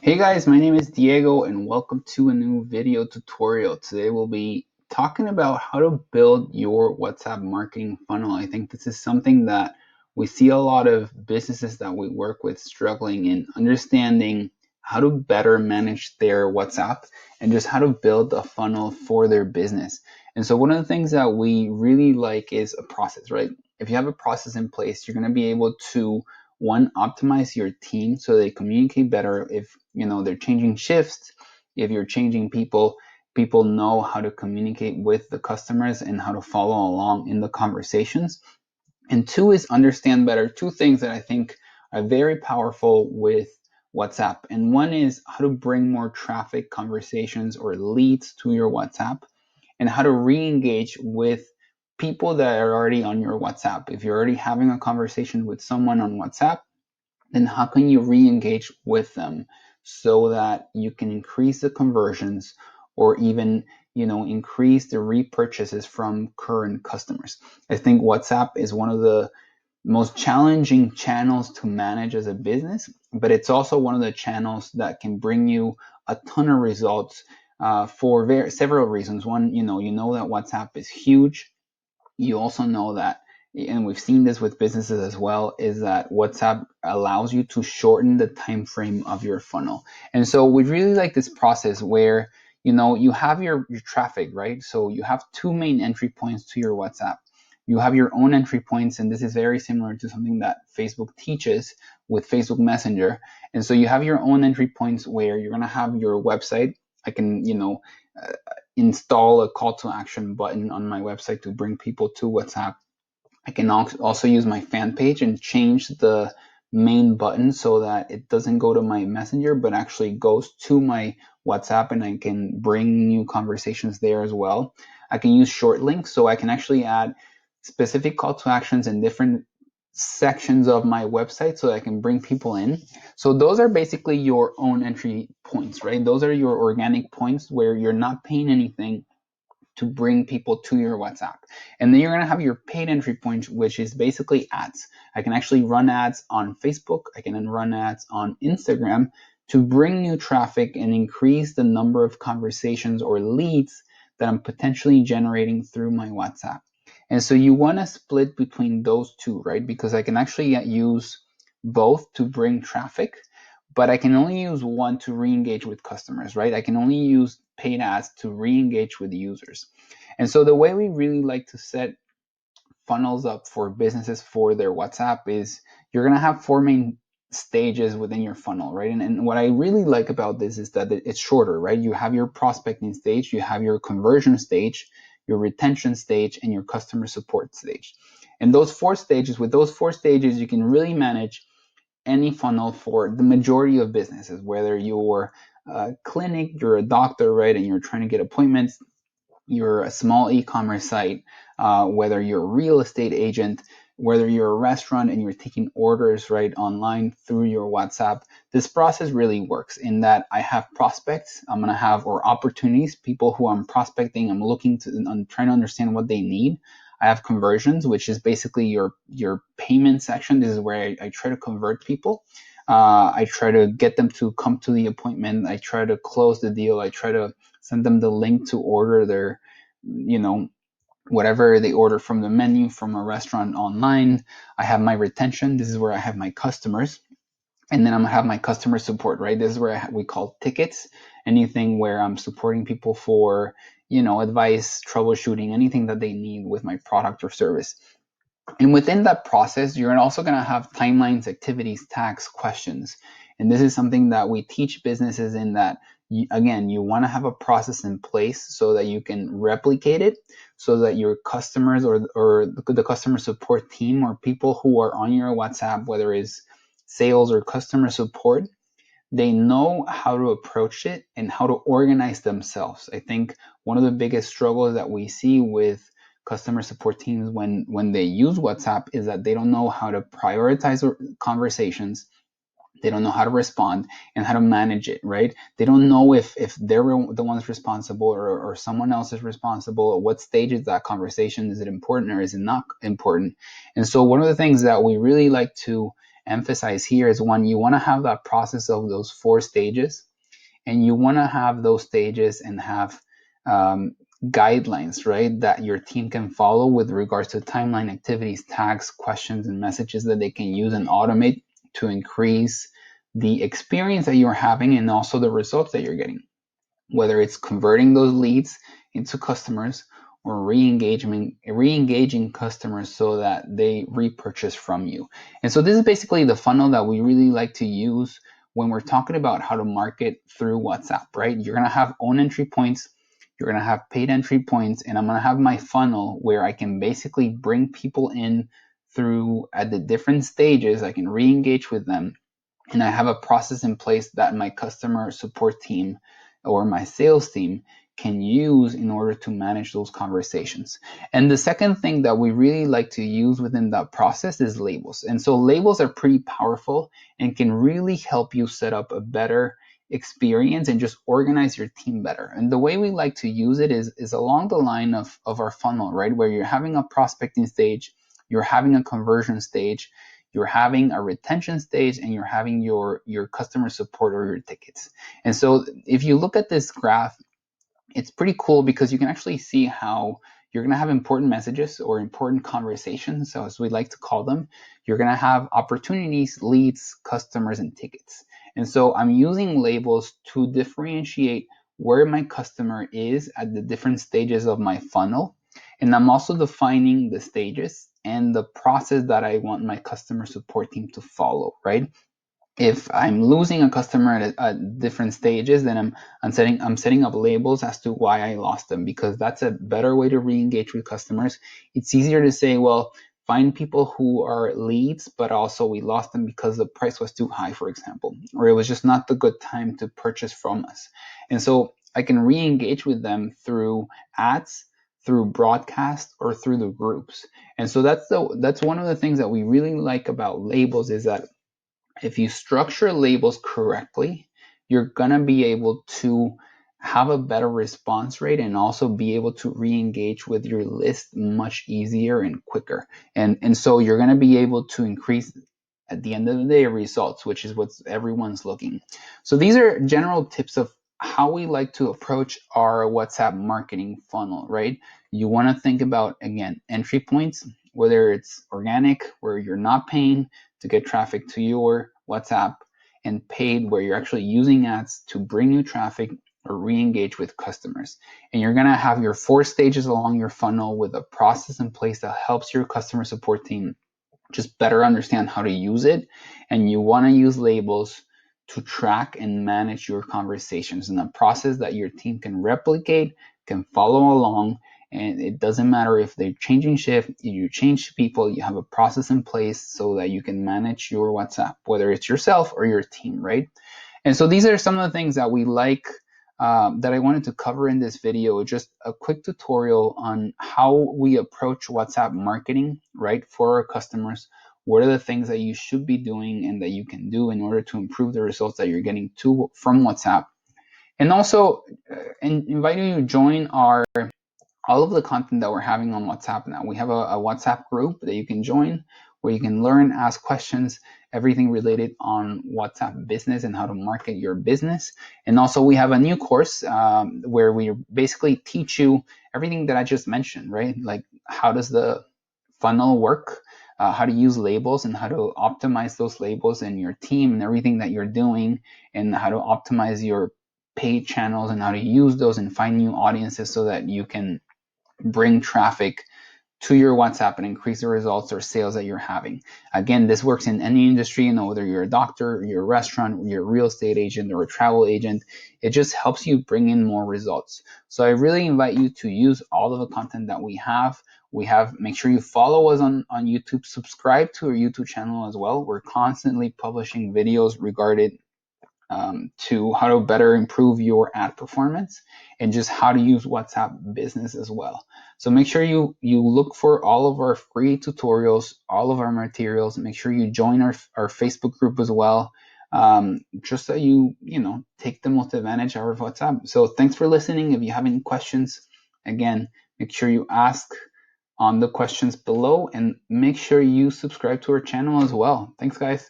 Hey guys, my name is Diego and welcome to a new video tutorial. Today we'll be talking about how to build your WhatsApp marketing funnel. I think this is something that we see a lot of businesses that we work with struggling in understanding how to better manage their WhatsApp and just how to build a funnel for their business. And so one of the things that we really like is a process, right? If you have a process in place, you're going to be able to one, optimize your team so they communicate better. If they're changing shifts, if you're changing people know how to communicate with the customers and how to follow along in the conversations. And two is understand better two things that I think are very powerful with WhatsApp. And one is how to bring more traffic, conversations, or leads to your WhatsApp, and how to re-engage with people that are already on your WhatsApp. If you're already having a conversation with someone on WhatsApp, then how can you re-engage with them so that you can increase the conversions or even increase the repurchases from current customers? I think WhatsApp is one of the most challenging channels to manage as a business, but it's also one of the channels that can bring you a ton of results for several reasons. One, you know that WhatsApp is huge. You also know that, and we've seen this with businesses as well, is that WhatsApp allows you to shorten the time frame of your funnel. And so we really like this process where you have your traffic, right? So you have two main entry points to your WhatsApp. You have your own entry points, and this is very similar to something that Facebook teaches with Facebook Messenger. And so you have your own entry points where you're going to have your website. I can uh, install a call to action button on my website to bring people to WhatsApp. I can also use my fan page and change the main button so that it doesn't go to my messenger but actually goes to my WhatsApp, and I can bring new conversations there as well. I can use short links, so I can actually add specific call to actions in different sections of my website so that I can bring people in. So those are basically your own entry points, right? Those are your organic points where you're not paying anything to bring people to your WhatsApp. And then you're going to have your paid entry points, which is basically ads. I can actually run ads on Facebook. I can run ads on Instagram to bring new traffic and increase the number of conversations or leads that I'm potentially generating through my WhatsApp. And so you want to split between those two, right? Because I can actually use both to bring traffic, but I can only use one to re-engage with customers, right? I can only use paid ads to re-engage with users. And so the way we really like to set funnels up for businesses for their WhatsApp is you're going to have four main stages within your funnel, right? And what I really like about this is that it's shorter, right? You have your prospecting stage, you have your conversion stage, your retention stage, and your customer support stage. And with those four stages, you can really manage any funnel for the majority of businesses, whether you're a clinic, you're a doctor, right, and you're trying to get appointments, you're a small e-commerce site, whether you're a real estate agent, whether you're a restaurant and you're taking orders right online through your WhatsApp. This process really works in that I have prospects, I'm gonna have or opportunities, people who I'm prospecting, I'm trying to understand what they need. I have conversions, which is basically your payment section. This is where I try to convert people. I try to get them to come to the appointment. I try to close the deal. I try to send them the link to order their, you know, whatever they order from the menu from a restaurant online. I have my retention. This is where I have my customers. And then I'm gonna have my customer support, right? This is where we call tickets, anything where I'm supporting people for, advice, troubleshooting, anything that they need with my product or service. And within that process, you're also going to have timelines, activities, tags, questions. And this is something that we teach businesses in that, again, you want to have a process in place so that you can replicate it, so that your customers or the customer support team or people who are on your WhatsApp, whether it's sales or customer support, they know how to approach it and how to organize themselves. I think one of the biggest struggles that we see with customer support teams when they use WhatsApp is that they don't know how to prioritize conversations. They don't know how to respond and how to manage it, right? They don't know if they're the ones responsible or someone else is responsible. At what stage is that conversation? Is it important or is it not important? And so one of the things that we really like to emphasize here is one, you want to have that process of those 4 stages, and you want to have those stages and have guidelines, right, that your team can follow with regards to timeline, activities, tags, questions, and messages that they can use and automate to increase the experience that you're having and also the results that you're getting, whether it's converting those leads into customers or re-engaging customers so that they repurchase from you. And so this is basically the funnel that we really like to use when we're talking about how to market through WhatsApp, right? You're going to have own entry points, you're going to have paid entry points, and I'm going to have my funnel where I can basically bring people in through at the different stages. I can re-engage with them, and I have a process in place that my customer support team or my sales team can use in order to manage those conversations. And the second thing that we really like to use within that process is labels. And so labels are pretty powerful and can really help you set up a better experience and just organize your team better. And the way we like to use it is along the line of our funnel, right? Where you're having a prospecting stage, you're having a conversion stage, you're having a retention stage, and you're having your customer support or your tickets. And so if you look at this graph, it's pretty cool because you can actually see how you're going to have important messages or important conversations. So as we like to call them, you're going to have opportunities, leads, customers, and tickets. And so I'm using labels to differentiate where my customer is at the different stages of my funnel. And I'm also defining the stages and the process that I want my customer support team to follow, right? If I'm losing a customer at different stages, then I'm setting up labels as to why I lost them, because that's a better way to re-engage with customers. It's easier to say, well, find people who are leads, but also we lost them because the price was too high, for example, or it was just not the good time to purchase from us. And so I can re-engage with them through ads, through broadcast, or through the groups. And so that's one of the things that we really like about labels, is that if you structure labels correctly, you're going to be able to have a better response rate and also be able to re-engage with your list much easier and quicker. And so you're going to be able to increase, at the end of the day, results, which is what everyone's looking. So these are general tips of how we like to approach our WhatsApp marketing funnel, right? You want to think about, again, entry points, whether it's organic, where you're not paying to get traffic to your WhatsApp, and paid, where you're actually using ads to bring new traffic or re-engage with customers. And you're going to have your 4 stages along your funnel with a process in place that helps your customer support team just better understand how to use it. And you want to use labels to track and manage your conversations in a process that your team can replicate, can follow along. And it doesn't matter if they're changing shift, you change people, you have a process in place so that you can manage your WhatsApp, whether it's yourself or your team, right? And so these are some of the things that we like, that I wanted to cover in this video. Just a quick tutorial on how we approach WhatsApp marketing, right, for our customers. What are the things that you should be doing and that you can do in order to improve the results that you're getting from WhatsApp. And also inviting you to join all of the content that we're having on WhatsApp now. We have a WhatsApp group that you can join where you can learn, ask questions, everything related on WhatsApp business and how to market your business. And also we have a new course where we basically teach you everything that I just mentioned, right? Like how does the funnel work, how to use labels and how to optimize those labels in your team and everything that you're doing, and how to optimize your paid channels and how to use those and find new audiences so that you can bring traffic to your WhatsApp and increase the results or sales that you're having. Again, this works in any industry, whether you're a doctor, you're a restaurant, you're a real estate agent, or a travel agent. It just helps you bring in more results. So I really invite you to use all of the content that we have. Make sure you follow us on YouTube, subscribe to our YouTube channel as well. We're constantly publishing videos regarding to how to better improve your ad performance and just how to use WhatsApp business as well. So make sure you look for all of our free tutorials, all of our materials. Make sure you join our Facebook group as well, just so you take the most advantage of WhatsApp. So thanks for listening. If you have any questions, again, make sure you ask on the questions below and make sure you subscribe to our channel as well. Thanks, guys.